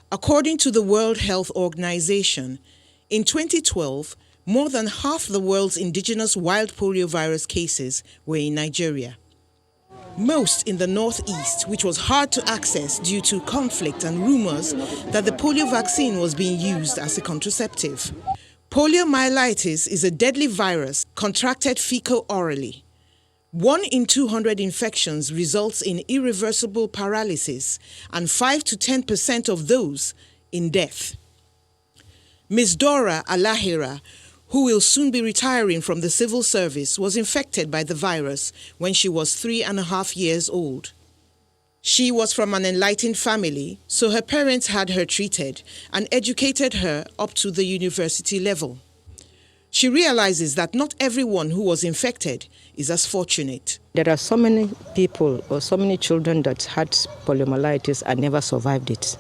According to the World Health Organization, in 2012, more than half the world's indigenous wild poliovirus cases were in Nigeria. Most in the northeast, which was hard to access due to conflict and rumors that the polio vaccine was being used as a contraceptive. Poliomyelitis is a deadly virus contracted fecal-orally. 1 in 200 infections results in irreversible paralysis and 5 to 10% of those in death. Ms. Dora Alahira, who will soon be retiring from the civil service, was infected by the virus when she was 3.5 years old. She was from an enlightened family, so her parents had her treated and educated her up to the university level. She realizes that not everyone who was infected is as fortunate. There are so many people or so many children that had poliomyelitis and never survived it.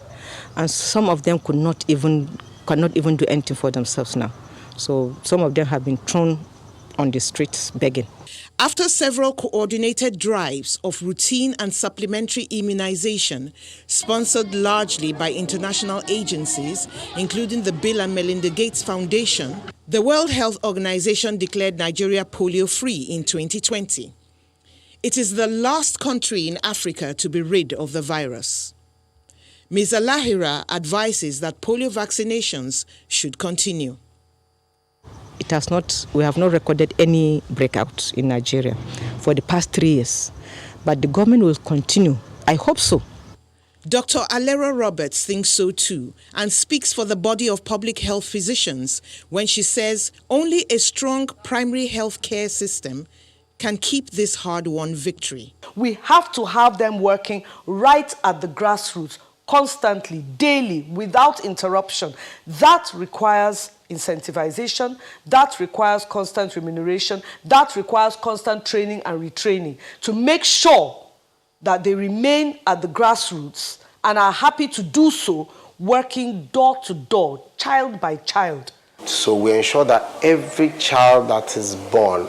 And some of them cannot even do anything for themselves now. So some of them have been thrown on the streets begging. After several coordinated drives of routine and supplementary immunization, sponsored largely by international agencies, including the Bill and Melinda Gates Foundation, the World Health Organization declared Nigeria polio-free in 2020. It is the last country in Africa to be rid of the virus. Ms. Alahira advises that polio vaccinations should continue. We have not recorded any breakout in Nigeria for the past 3 years, but the government will continue. I hope so. Dr. Alera Roberts thinks so too and speaks for the body of public health physicians when she says only a strong primary health care system can keep this hard-won victory. We have to have them working right at the grassroots, constantly, daily, without interruption. That requires incentivization, that requires constant remuneration, that requires constant training and retraining to make sure that they remain at the grassroots and are happy to do so, working door to door, child by child. So we ensure that every child that is born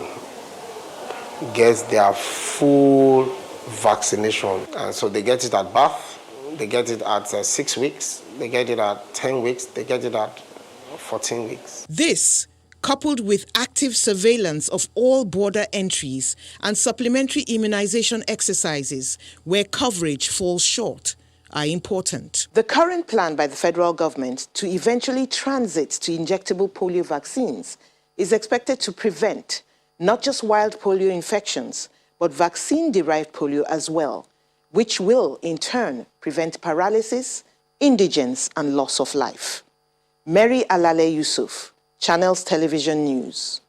gets their full vaccination. And so they get it at birth, they get it at 6 weeks, they get it at 10 weeks, they get it at 14 weeks. This, coupled with active surveillance of all border entries and supplementary immunization exercises where coverage falls short, are important. The current plan by the federal government to eventually transit to injectable polio vaccines is expected to prevent not just wild polio infections, but vaccine-derived polio as well, which will, in turn, prevent paralysis, indigence, and loss of life. Mary Alale Yusuf, Channels Television News.